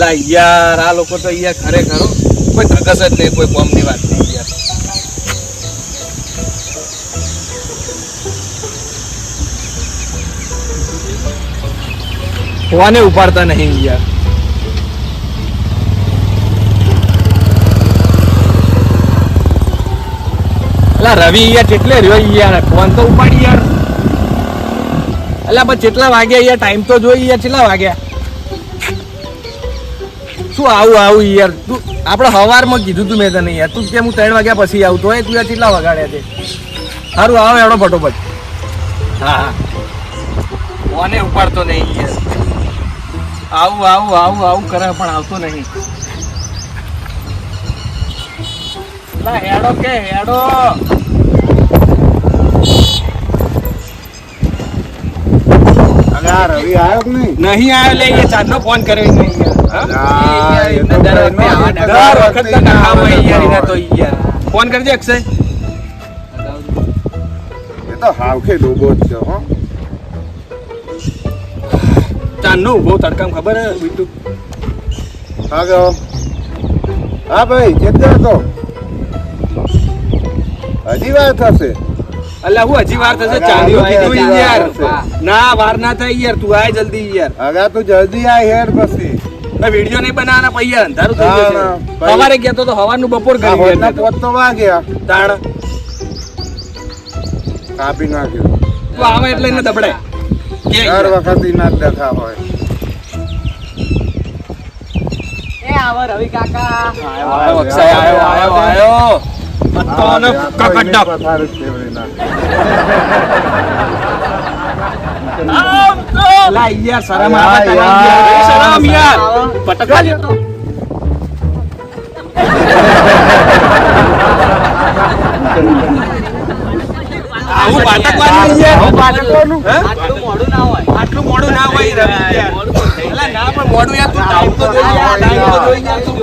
લા યાર આ લોકો તો યાર ખરેખર કોઈ ધગસ જ નહીં, કોઈ કોમની વાત નહીં યાર. ફોને ઉપાડતા નહીં યાર. અલા રવિ યાર કેટલે રહ્યો યાર, ફોન તો ઉપાડી યાર. અલા પણ કેટલા વાગ્યા યાર, ટાઈમ તો જોઈ યાર, કેટલા વાગ્યા? શું આવું યાર, તું આપણે સવારમાં કીધું તું મેં તને યાર, તું કેમ હું 3 વાગ્યા પછી આવતો હોય, તું યાર કેટલા વગાડ્યા છે? સારું આવો એડો ફટોફટ. હા ફોને ઉપાડતો નહીં યાર. આવું કરે પણ આવતો નહીં. હેડો કે હેડો. રવિ આવ્યો કે નહીં? નહીં આવ્યો લે, એ ચાંદનો ફોન કર્યો નહીં યાર. ફોન કરજે અક્ષય. એ તો હાવખે ડોબો જ છે હો. ચાંદનો ઉભો તડકામ ખબર હે બીટુ? હા ભાઈ કેટલો હતો? હજી વાર થશે? અલ્યા હું હજી વાર થશે? ચાલ્યો કીધું યાર. ના વાર ના થાય યાર, તું આય જલ્દી યાર. આગા તું જલ્દી આય હેડ પછી. વિડીયો નહીં બનાવવાના પૈયા અંધારું થઈ જશે. સવારે ગયા તો હવાનું બપોર કરી ગયા. પોત તો વાગ્યા તાણ કાપી નાખ્યો. તું આવે એટલે એને દબડાય. દર વખત ના જ દેખા હોય. એ આવો રવિ કાકા. આયો અક્ષય, આયો. મતોને કકડક. લા યાર શરમ આવે તને યાર. શરમ યાર. પટકા દે તો. આવું પાટકવાનું યાર. પાટકવાનું હે? આટલું મોડું ના હોય. આટલું મોડું ના હોય રવિ યાર. અલા ના પણ મોડું યાર, તું ટાઈમ તો જોઈ યાર, ટાઈમ તો જોઈ યાર તું.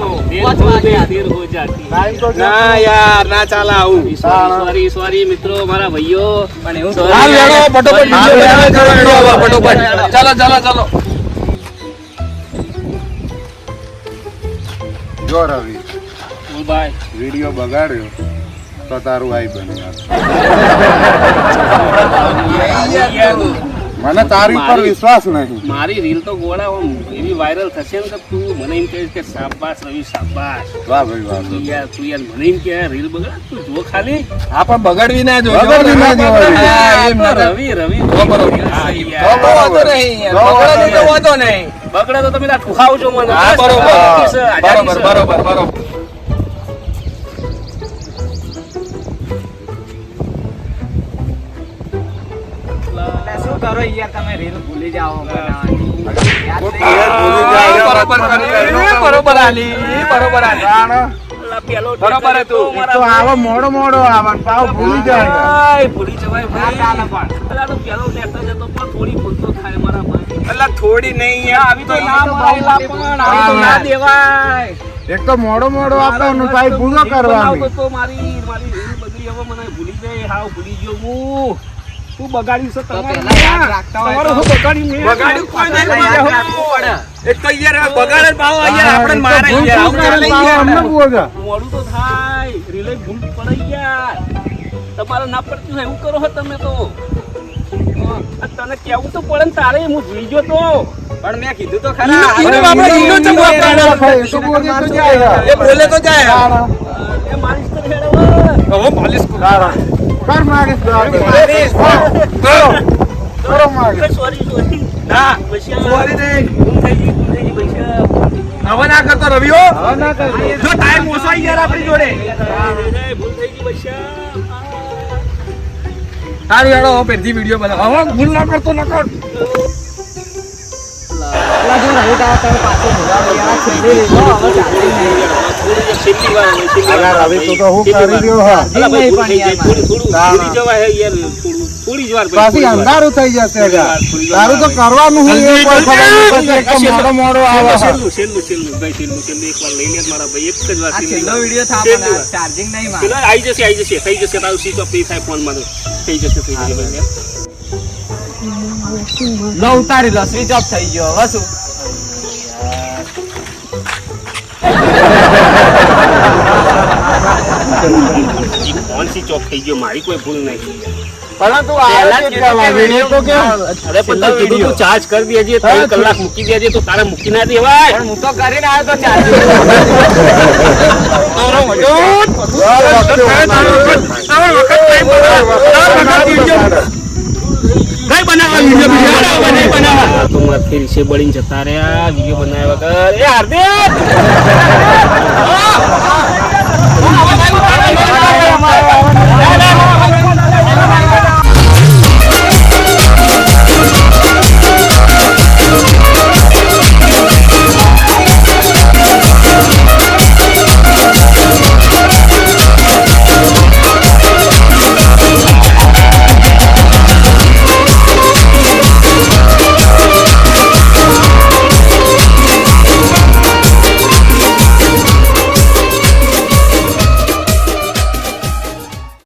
ના યાર ના ચાલે આવું. સોરી મિત્રો, મારા ભાઈઓ. પણ એવું હાલ હેડો ફટોફટ વિડિયો બનાવે કરો હેડો હવે ફટોફટ. ચાલો. જો રવિ ભાઈ વિડીયો બગાડ્યો તો તારું આઈ બને. મને તારી પર વિશ્વાસ નહીં. મારી રીલ તો ગોળા એવી વાયરલ થશે ને કે તું મને એમ કહીશ કે શાબાશ રવિ શાબાશ. વાહ ભાઈ વાહ. તું યાર મને એમ કે રીલ બગાડ, તું જો ખાલી. હા પણ બગાડવી ના જોઈએ. બગાડવી ના જોઈએ. હા, એમ ના. રવિ બરોબર. હા, તો યાર. વાંધો નહીં યાર. બગડે તો વાંધો નહીં. બગડે તો તમે તાર ઠુકાવજો મને. હા બરોબર. આઝાદી છે. બરોબર. શું કરો યાર, તમે રીલ ભૂલી જાઓ બનાવવાની. બરોબર આલી. અલા, પેલો બરોબર હતું. તો આવો મોડો આવવાનું પાવ ભૂલી જાય. ભાઈ, ભૂલી જવાય ભાઈ. ના ચાલે પણ. અલા, તો પેલો લેતો જતો પણ થોડી ભૂલ તો થાય મારા ભાઈ. અલા થોડી નહીં યાર, આવી તો ના મારેલા પણ આવી તો ના દેવાય. એક તો મોડો આપવાનું ભાઈ ભૂલો કરવાની. તો મારી રીલ બગડી હવે મને ભૂલી જાય. હાવ ભૂલી ગયો હું. તું બગાડ્યું છે તમારું હું બગાડ્યું મેં. બગાડ્યું કોઈ નહીં. એક તો યાર બગાડે ભાવ યાર આપણને મારે યાર. આવું ચાલે યાર. મોડું તો થાય, રીલે ભૂલ પડે યાર. તમારે ના પડતું હોય એવું કરો છો તમે તો. આ તને કેવું તો પડે ને તારે, હું ભૂલી ગયો તો. પણ મેં કીધું તો ખરા. એ બોલે તો જાય. એ મારીશ તો હેડો. હવે પોલીસ કર માગીશ કરો માગીશ. સોરી ના પૈસા સોરી નહીં. ભૂલ થઈ ગઈ પૈસા. હવે ના કરતો રવિઓ. હવે ના કરજો. જો ટાઈમ ઓછો યાર આપણી જોડે. ભૂલ થઈ ગઈ પૈસા. સારું યાર હવે પહેલી વિડીયો બનાવ. હવે ભૂલ ના કરતો ન કર. રવિ તું તો હું કરી રહ્યો હા. પાછી અંધારું થઈ જશે. તારું તો કરવાનું હોય એ કોઈ ખબર નહીં. એક તો મોડો આવે. ચાર્જિંગ નહીં મારે. આવી જશે થઈ જશે તારું સ્વિચ ઓફ થાય ફોન માં. થઈ જશે લો ઉતારી લો, સ્વિચ ઓફ થઈ ગયો. હવે શું ફોન સ્વિચ ઓફ થઈ ગયો, મારી કોઈ ભૂલ નહીં. પરંતુ આ કેટલા વાગે એ તો કેમ અરે પણ તને કીધું તું ચાર્જ કરી દેજે, 3 કલાક મૂકી દેજે, તો તારે મૂકી ના દેવાય. પણ હું તો કરીને આવ્યો તો ચાર્જ. કઈ બનાવવા વિડિયો બનાવવા નહીં બનાવવા તો મારથી રીસે બળીને જતા રહ્યા વિડિયો બનાવ્યા વગર. એ હાર્દિક